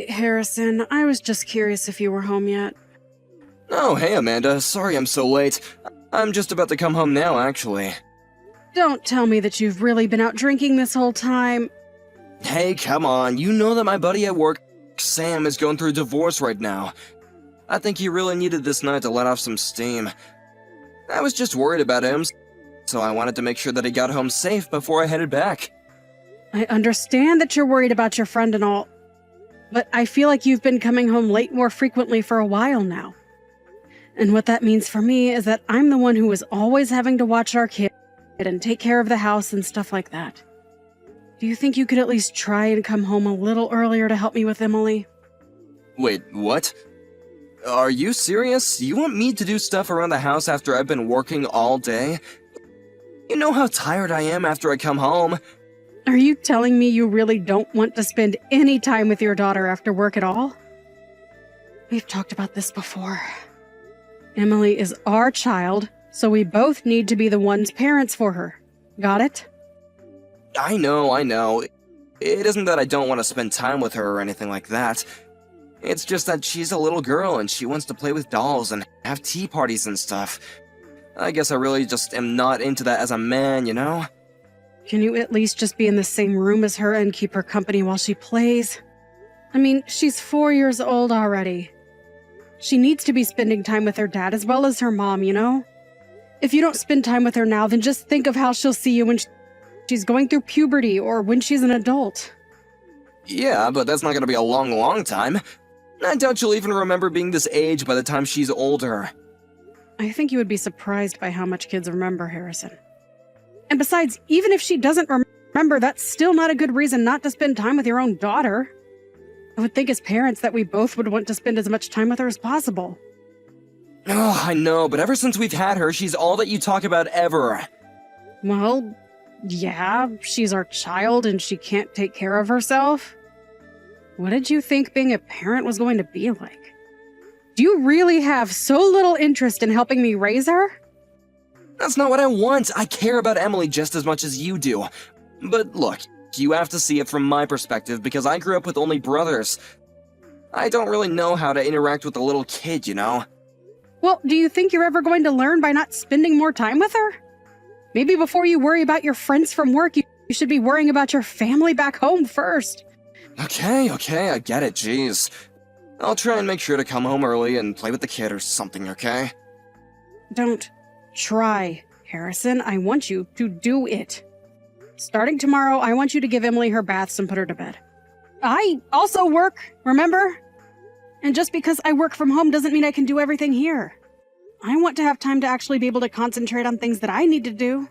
Hey, Harrison, I was just curious if you were home yet. Oh, hey Amanda, sorry I'm so late. I'm just about to come home now, actually. Don't tell me that you've really been out drinking this whole time. Hey, come on, you know that my buddy at work, Sam, is going through a divorce right now. I think he really needed this night to let off some steam. I was just worried about him, so I wanted to make sure that he got home safe before I headed back. I understand that you're worried about your friend and all, but I feel like you've been coming home late more frequently for a while now. And what that means for me is that I'm the one who is always having to watch our kid and take care of the house and stuff like that. Do you think you could at least try and come home a little earlier to help me with Emily? Wait, what? Are you serious? You want me to do stuff around the house after I've been working all day? You know how tired I am after I come home. Are you telling me you really don't want to spend any time with your daughter after work at all? We've talked about this before. Emily is our child, so we both need to be the ones parents for her. Got it? I know. It isn't that I don't want to spend time with her or anything like that. It's just that she's a little girl and she wants to play with dolls and have tea parties and stuff. I guess I really just am not into that as a man, you know? Can you at least just be in the same room as her and keep her company while she plays? I mean, she's 4 years old already. She needs to be spending time with her dad as well as her mom, you know? If you don't spend time with her now, then just think of how she'll see you when she's going through puberty or when she's an adult. Yeah, but that's not gonna be a long time. I doubt she'll even remember being this age by the time she's older. I think you would be surprised by how much kids remember, Harrison. And besides, even if she doesn't remember, that's still not a good reason not to spend time with your own daughter. I would think as parents that we both would want to spend as much time with her as possible. Oh, I know, but ever since we've had her, she's all that you talk about ever. Well, yeah, she's our child and she can't take care of herself. What did you think being a parent was going to be like? Do you really have so little interest in helping me raise her? That's not what I want. I care about Emily just as much as you do. But look, you have to see it from my perspective because I grew up with only brothers. I don't really know how to interact with a little kid, you know? Well, do you think you're ever going to learn by not spending more time with her? Maybe before you worry about your friends from work, you should be worrying about your family back home first. Okay, I get it, jeez. I'll try and make sure to come home early and play with the kid or something, okay? Don't try, Harrison. I want you to do it. Starting tomorrow, I want you to give Emily her baths and put her to bed. I also work, remember? And just because I work from home doesn't mean I can do everything here. I want to have time to actually be able to concentrate on things that I need to do.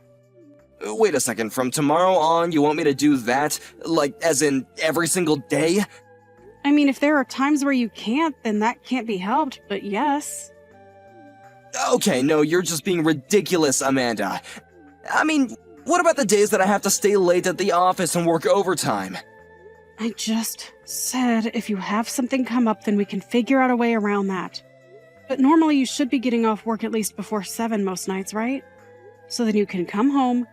Wait a second, from tomorrow on, you want me to do that? Like, as in, every single day? I mean, if there are times where you can't, then that can't be helped, but yes. Okay, no, you're just being ridiculous, Amanda. I mean, what about the days that I have to stay late at the office and work overtime? I just said if you have something come up, then we can figure out a way around that. But normally you should be getting off work at least before 7 most nights, right? So then you can come home,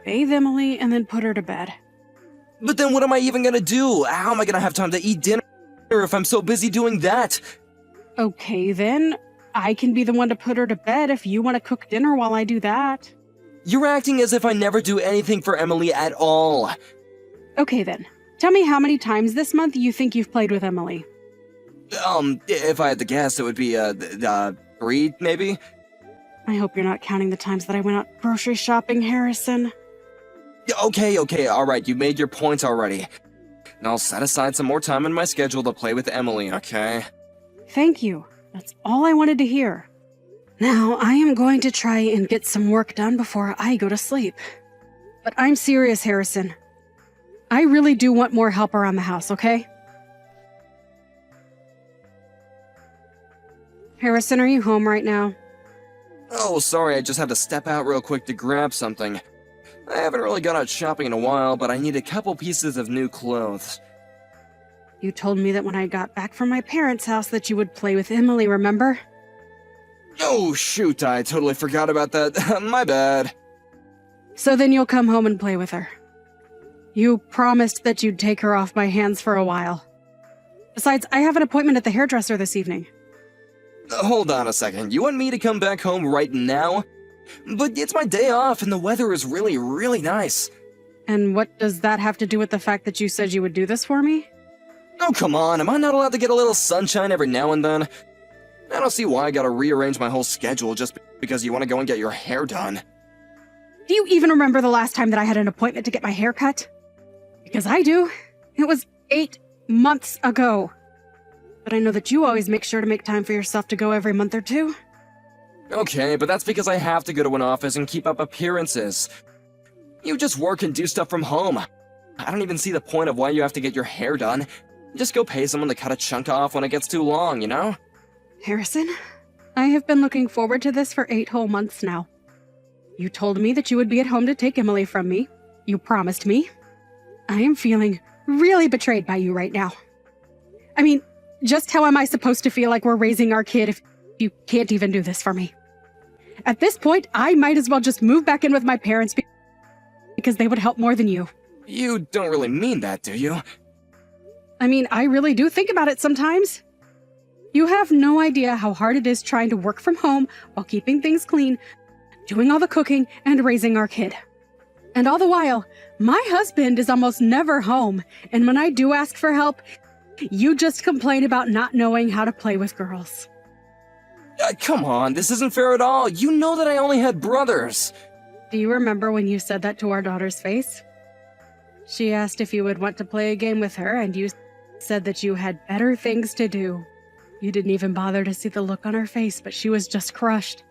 bathe Emily, and then put her to bed. But then what am I even gonna do? How am I gonna have time to eat dinner if I'm so busy doing that? Okay, then. I can be the one to put her to bed if you want to cook dinner while I do that. You're acting as if I never do anything for Emily at all. Okay, then. Tell me how many times this month you think you've played with Emily. If I had to guess, it would be, 3, maybe? I hope you're not counting the times that I went out grocery shopping, Harrison. Okay, alright, you made your points already. And I'll set aside some more time in my schedule to play with Emily, okay? Thank you. That's all I wanted to hear. Now, I am going to try and get some work done before I go to sleep. But I'm serious, Harrison. I really do want more help around the house, okay? Harrison, are you home right now? Oh, sorry, I just had to step out real quick to grab something. I haven't really gone out shopping in a while, but I need a couple pieces of new clothes. You told me that when I got back from my parents' house that you would play with Emily, remember? Oh, shoot, I totally forgot about that. My bad. So then you'll come home and play with her. You promised that you'd take her off my hands for a while. Besides, I have an appointment at the hairdresser this evening. Hold on a second, you want me to come back home right now? But it's my day off and the weather is really, really nice. And what does that have to do with the fact that you said you would do this for me? Oh, come on, am I not allowed to get a little sunshine every now and then? I don't see why I gotta rearrange my whole schedule just because you want to go and get your hair done. Do you even remember the last time that I had an appointment to get my hair cut? Because I do. It was 8 months ago. But I know that you always make sure to make time for yourself to go every month or two. Okay, but that's because I have to go to an office and keep up appearances. You just work and do stuff from home. I don't even see the point of why you have to get your hair done. Just go pay someone to cut a chunk off when it gets too long, you know? Harrison, I have been looking forward to this for 8 whole months now. You told me that you would be at home to take Emily from me. You promised me. I am feeling really betrayed by you right now. I mean, just how am I supposed to feel like we're raising our kid if you can't even do this for me? At this point, I might as well just move back in with my parents because they would help more than you. You don't really mean that, do you? I mean, I really do think about it sometimes. You have no idea how hard it is trying to work from home while keeping things clean, doing all the cooking, and raising our kid. And all the while, my husband is almost never home, and when I do ask for help, you just complain about not knowing how to play with girls. Come on, this isn't fair at all. You know that I only had brothers. Do you remember when you said that to our daughter's face? She asked if you would want to play a game with her, and you said that you had better things to do. You didn't even bother to see the look on her face, but she was just crushed.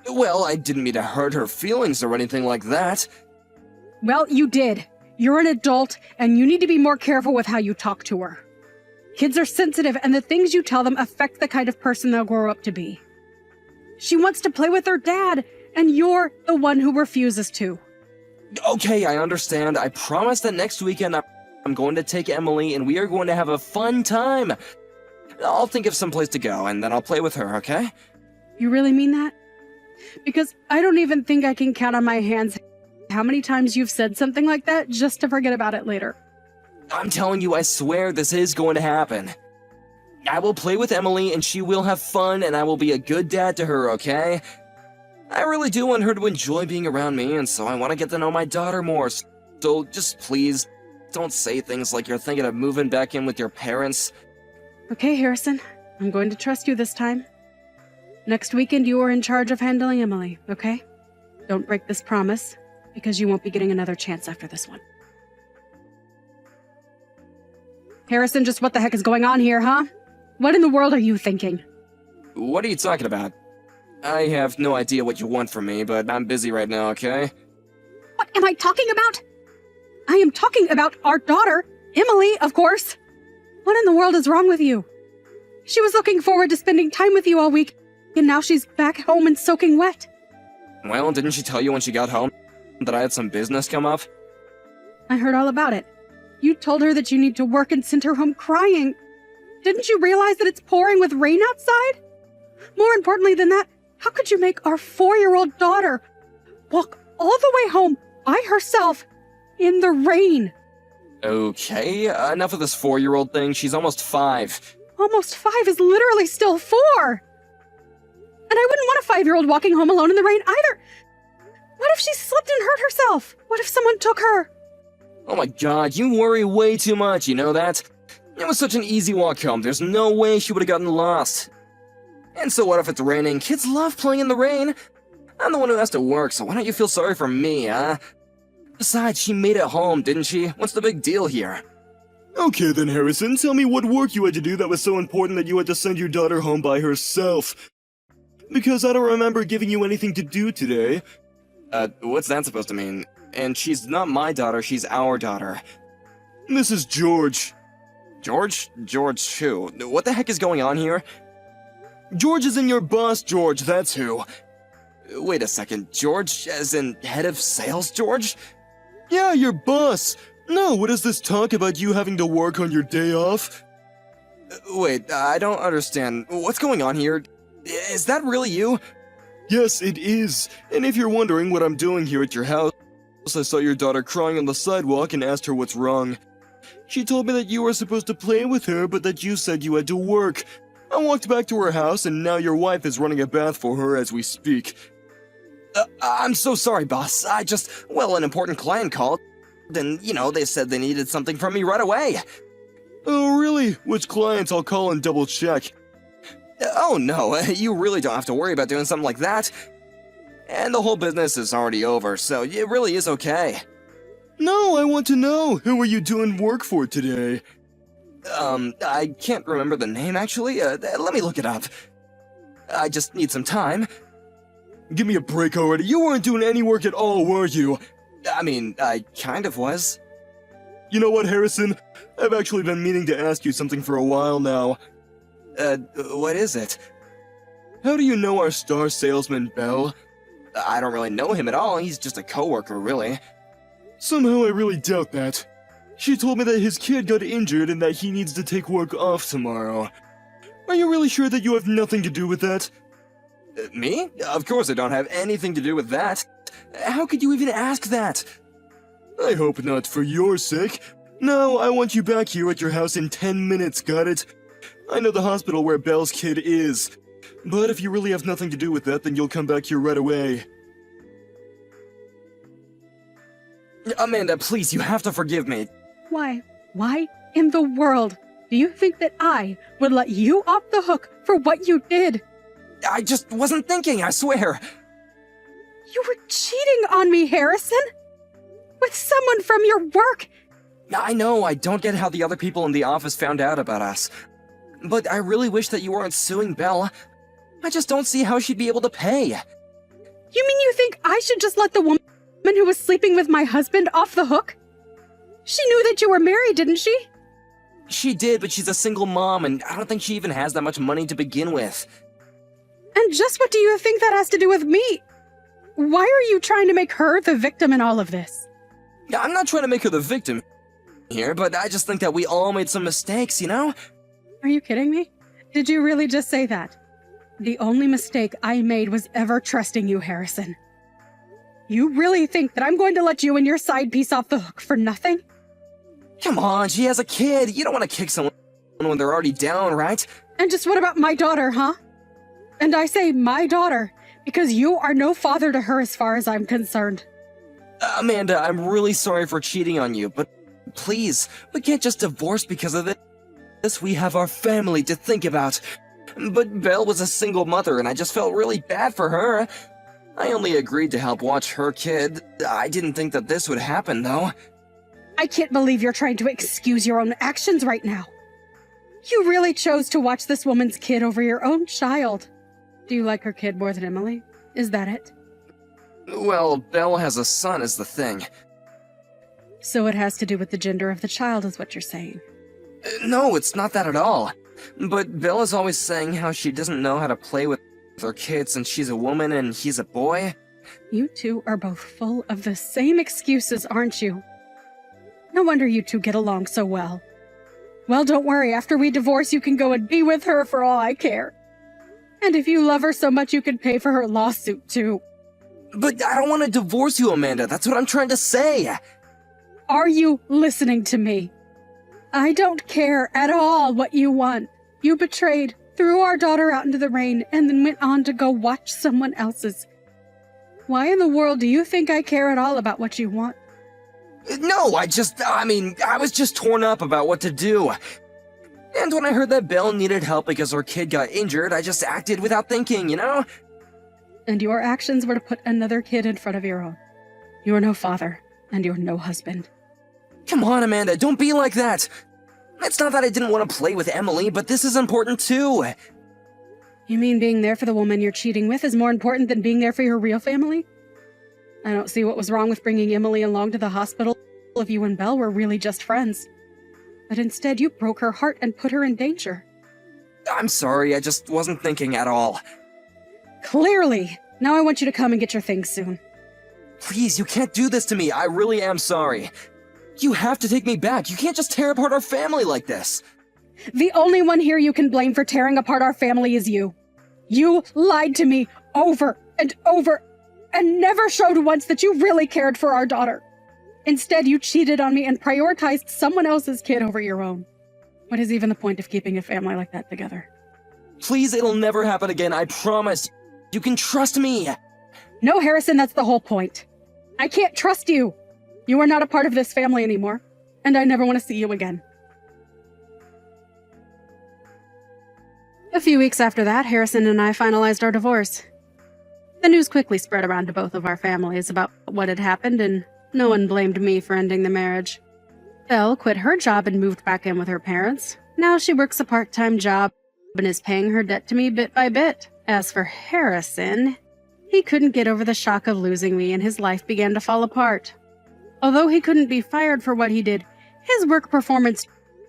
Well, I didn't mean to hurt her feelings or anything like that. Well, you did. You're an adult, and you need to be more careful with how you talk to her. Kids are sensitive, and the things you tell them affect the kind of person they'll grow up to be. She wants to play with her dad, and you're the one who refuses to. Okay, I understand. I promise that next weekend I'm going to take Emily and we are going to have a fun time. I'll think of some place to go and then I'll play with her, okay? You really mean that? Because I don't even think I can count on my hands how many times you've said something like that just to forget about it later. I'm telling you, I swear this is going to happen. I will play with Emily and she will have fun and I will be a good dad to her, okay? I really do want her to enjoy being around me, and so I want to get to know my daughter more. So just please, don't say things like you're thinking of moving back in with your parents. Okay, Harrison. I'm going to trust you this time. Next weekend, you are in charge of handling Emily, okay? Don't break this promise, because you won't be getting another chance after this one. Harrison, just what the heck is going on here, huh? What in the world are you thinking? What are you talking about? I have no idea what you want from me, but I'm busy right now, okay? What am I talking about? I am talking about our daughter, Emily, of course. What in the world is wrong with you? She was looking forward to spending time with you all week, and now she's back home and soaking wet. Well, didn't she tell you when she got home that I had some business come up? I heard all about it. You told her that you need to work and sent her home crying. Didn't you realize that it's pouring with rain outside? More importantly than that, how could you make our 4-year-old daughter walk all the way home by herself in the rain? Okay, enough of this 4-year-old thing. She's almost 5. Almost 5 is literally still 4. And I wouldn't want a 5-year-old walking home alone in the rain either. What if she slipped and hurt herself? What if someone took her? Oh my god, you worry way too much, you know that? It was such an easy walk home. There's no way she would have gotten lost. And so what if it's raining? Kids love playing in the rain. I'm the one who has to work, so why don't you feel sorry for me, huh? Besides, she made it home, didn't she? What's the big deal here? Okay then, Harrison, tell me what work you had to do that was so important that you had to send your daughter home by herself. Because I don't remember giving you anything to do today. What's that supposed to mean? And she's not my daughter, she's our daughter. This is George. George? George who? What the heck is going on here? George is in your boss, George, that's who. Wait a second, George as in head of sales, George? Yeah, your boss. No, what is this talk about you having to work on your day off? Wait, I don't understand. What's going on here? Is that really you? Yes, it is. And if you're wondering what I'm doing here at your house, I saw your daughter crying on the sidewalk and asked her what's wrong. She told me that you were supposed to play with her, but that you said you had to work. I walked back to her house, and now your wife is running a bath for her as we speak. I'm so sorry, boss. An important client called, and, they said they needed something from me right away. Oh, really? Which clients? I'll call and double check. Oh, no, you really don't have to worry about doing something like that. And the whole business is already over, so it really is okay. No, I want to know. Who are you doing work for today? I can't remember the name, actually. Let me look it up. I just need some time. Give me a break already. You weren't doing any work at all, were you? I mean, I kind of was. You know what, Harrison? I've actually been meaning to ask you something for a while now. What is it? How do you know our star salesman, Bell? I don't really know him at all. He's just a coworker, really. Somehow I really doubt that. She told me that his kid got injured and that he needs to take work off tomorrow. Are you really sure that you have nothing to do with that? Me? Of course I don't have anything to do with that. How could you even ask that? I hope not for your sake. No, I want you back here at your house in 10 minutes, got it? I know the hospital where Bell's kid is. But if you really have nothing to do with that, then you'll come back here right away. Amanda, please, you have to forgive me. Why? Why in the world do you think that I would let you off the hook for what you did? I just wasn't thinking, I swear. You were cheating on me, Harrison! With someone from your work! I know, I don't get how the other people in the office found out about us. But I really wish that you weren't suing Belle. I just don't see how she'd be able to pay. You mean you think I should just let the woman who was sleeping with my husband off the hook? She knew that you were married, didn't she? She did, but she's a single mom, and I don't think she even has that much money to begin with. And just what do you think that has to do with me? Why are you trying to make her the victim in all of this? I'm not trying to make her the victim here, but I just think that we all made some mistakes, you know? Are you kidding me? Did you really just say that? The only mistake I made was ever trusting you, Harrison. You really think that I'm going to let you and your side piece off the hook for nothing? Come on, she has a kid. You don't want to kick someone when they're already down, right? And just what about my daughter, huh? And I say my daughter because you are no father to her as far as I'm concerned. Amanda, I'm really sorry for cheating on you, but please, we can't just divorce because of this. We have our family to think about. But Belle was a single mother, and I just felt really bad for her. I only agreed to help watch her kid. I didn't think that this would happen, though. I can't believe you're trying to excuse your own actions right now. You really chose to watch this woman's kid over your own child. Do you like her kid more than Emily? Is that it? Well, Belle has a son is the thing. So it has to do with the gender of the child is what you're saying. No, it's not that at all. But Belle is always saying how she doesn't know how to play with her kids since she's a woman and he's a boy. You two are both full of the same excuses, aren't you? No wonder you two get along so well. Well, don't worry. After we divorce, you can go and be with her for all I care. And if you love her so much, you can pay for her lawsuit, too. But I don't want to divorce you, Amanda. That's what I'm trying to say. Are you listening to me? I don't care at all what you want. You betrayed, threw our daughter out into the rain, and then went on to go watch someone else's. Why in the world do you think I care at all about what you want? No, I was just torn up about what to do. And when I heard that Belle needed help because her kid got injured, I just acted without thinking, you know? And your actions were to put another kid in front of your own. You're no father, and you're no husband. Come on, Amanda, don't be like that. It's not that I didn't want to play with Emily, but this is important too. You mean being there for the woman you're cheating with is more important than being there for your real family? I don't see what was wrong with bringing Emily along to the hospital if you and Belle were really just friends. But instead, you broke her heart and put her in danger. I'm sorry, I just wasn't thinking at all. Clearly! Now I want you to come and get your things soon. Please, you can't do this to me. I really am sorry. You have to take me back. You can't just tear apart our family like this. The only one here you can blame for tearing apart our family is you. You lied to me over and over and never showed once that you really cared for our daughter. Instead, you cheated on me and prioritized someone else's kid over your own. What is even the point of keeping a family like that together? Please, it'll never happen again, I promise. You can trust me. No, Harrison, that's the whole point. I can't trust you. You are not a part of this family anymore, and I never want to see you again. A few weeks after that, Harrison and I finalized our divorce. The news quickly spread around to both of our families about what had happened, and no one blamed me for ending the marriage. Belle quit her job and moved back in with her parents. Now she works a part-time job and is paying her debt to me bit by bit. As for Harrison, he couldn't get over the shock of losing me, and his life began to fall apart. Although he couldn't be fired for what he did, his work performance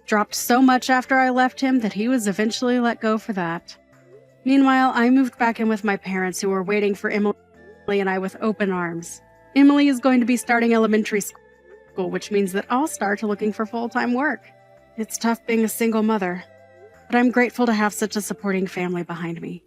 dropped so much after I left him that he was eventually let go for that. Meanwhile, I moved back in with my parents, who were waiting for Emily and I with open arms. Emily is going to be starting elementary school, which means that I'll start looking for full-time work. It's tough being a single mother, but I'm grateful to have such a supporting family behind me.